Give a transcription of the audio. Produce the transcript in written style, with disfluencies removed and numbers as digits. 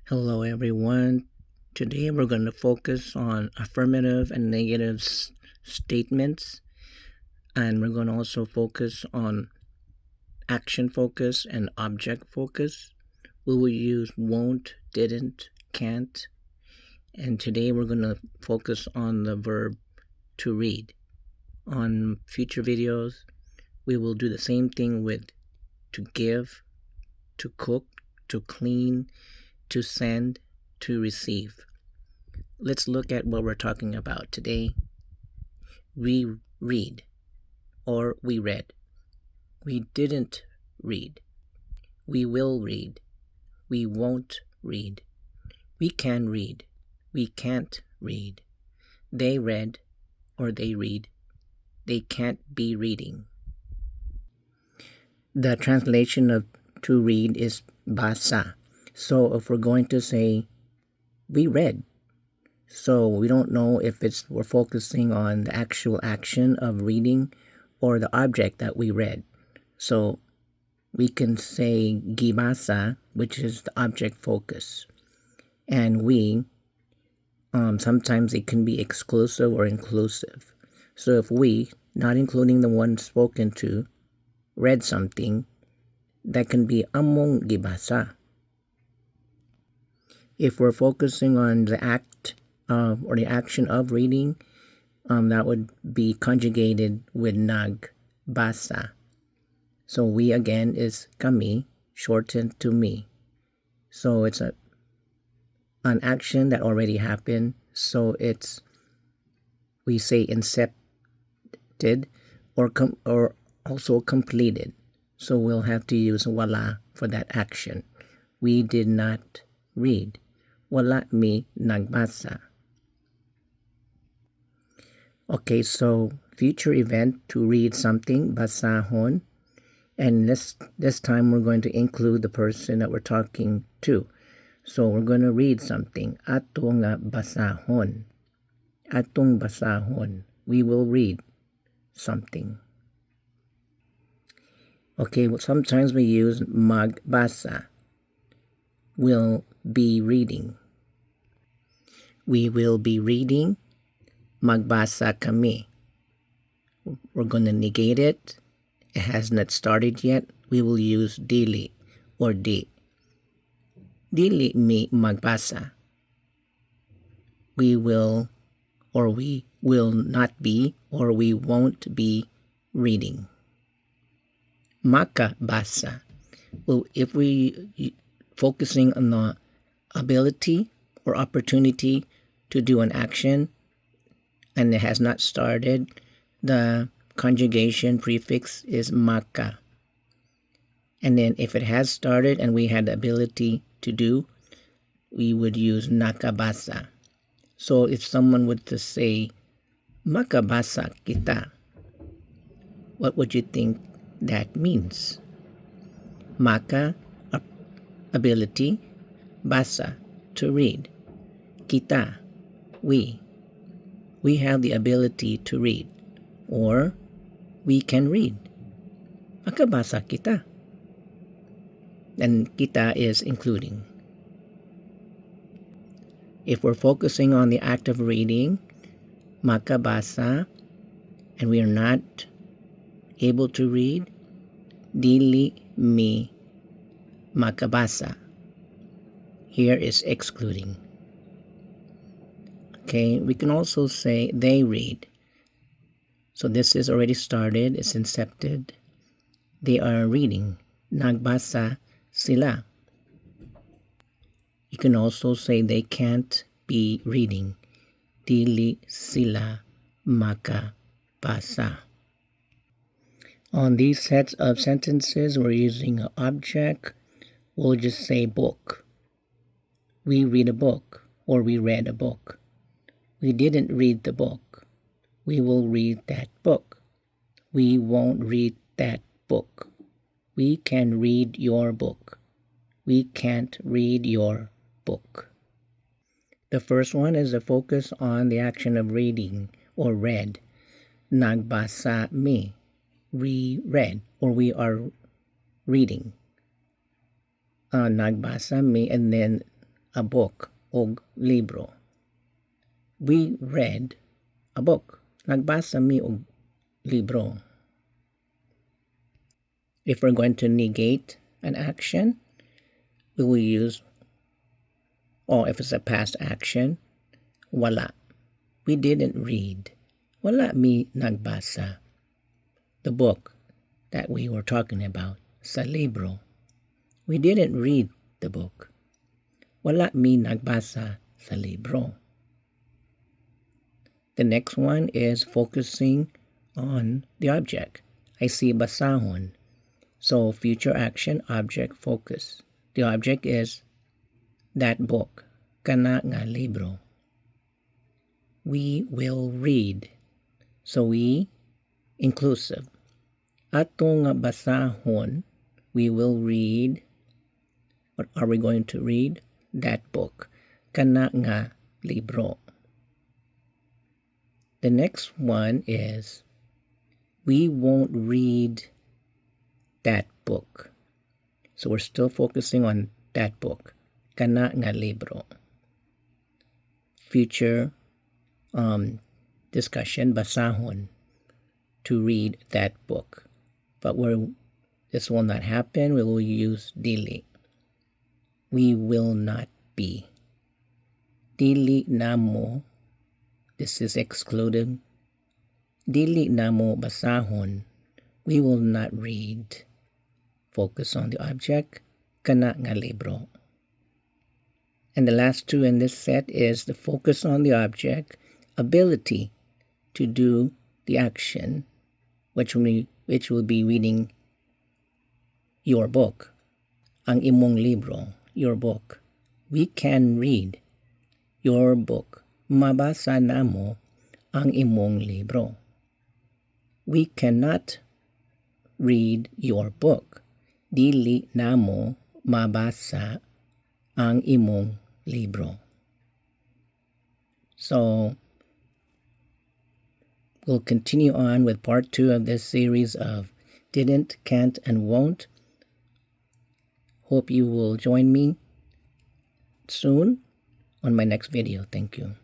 Hello, everyone. Today we're going to focus on affirmative and negative statements, and we're going to also focus on action focus and object focus. We will use won't, didn't, can't, and today we're going to focus on the verb to read. On future videos, we will do the same thing with to give, to cook, to clean, to send, to receive. Let's look at what we're talking about today. We read, or we read. We didn't read. We will read. We won't read. We can read. We can't read. They read, or they read. They can't be reading. The translation of to read is basa. So if we're going to say we read, so we don't know if we're focusing on the actual action of reading or the object that we read. So we can say gibasa, which is the object focus. And we, sometimes it can be exclusive or inclusive. So if we, not including the one spoken to, read something, that can be among gibasa. If we're focusing on the act or the action of reading, that would be conjugated with nagbasa. So we again is kami, shortened to me. So it's an action that already happened. So we say incepted or also completed. So we'll have to use wala for that action. We did not read. Wala mi nagbasa. Okay, so future event to read something, basahon. And this time we're going to include the person that we're talking to. So we're going to read something. Atong basahon. Atong basahon. We will read something. Okay, well, sometimes we use magbasa. Will be reading. We will be reading. Magbasa kami. We're going to negate it. It has not started yet. We will use dili or di. Dili mi magbasa. We will not be or we won't be reading. Makabasa. Well, if we focusing on the ability or opportunity to do an action and it has not started, the conjugation prefix is maka. And then if it has started and we had the ability to do, we would use nakabasa. So if someone would to say, makabasa kita, what would you think that means? Maka, ability, basa, to read. Kita, we have the ability to read, or we can read. Makabasa kita. And kita is including. If we're focusing on the act of reading, makabasa, and we are not able to read, dili mi makabasa. Here is excluding. Okay, we can also say they read. So this is already started, it's incepted. They are reading. Nagbasa sila. You can also say they can't be reading. Dili sila makabasa. On these sets of sentences, we're using an object. We'll just say book. We read a book, or we read a book. We didn't read the book. We will read that book. We won't read that book. We can read your book. We can't read your book. The first one is a focus on the action of reading or read. Nagbasa mi. We read or we are reading. Nagbasa mi, and then a book o libro. We read a book. Nagbasa mi og libro. If we're going to negate an action, we will use, or if it's a past action, wala. We didn't read. Wala mi nagbasa. The book that we were talking about, sa libro. We didn't read the book. Wala mi nagbasa sa libro. The next one is focusing on the object. I see basahon. So future action, object, focus. The object is that book, kana nga libro. We will read. So we, inclusive. Ato nga basahon, we will read. What are we going to read? That book, kana nga libro. The next one is we won't read that book. So we're still focusing on that book, kana nga libro. Future discussion, basahon, to read that book. But this will not happen, we will use dili. We will not be. Dili namo, this is excluded. Dili namo basahon, we will not read. Focus on the object, kana nga libro. And the last two in this set is the focus on the object, ability to do the action, which will be reading your book, ang imong libro, your book. We can read your book. Mabasa namo ang imong libro. We cannot read your book. Dili namo mabasa ang imong libro. So we'll continue on with part 2 of this series of didn't, can't, and won't. Hope you will join me soon on my next video. Thank you.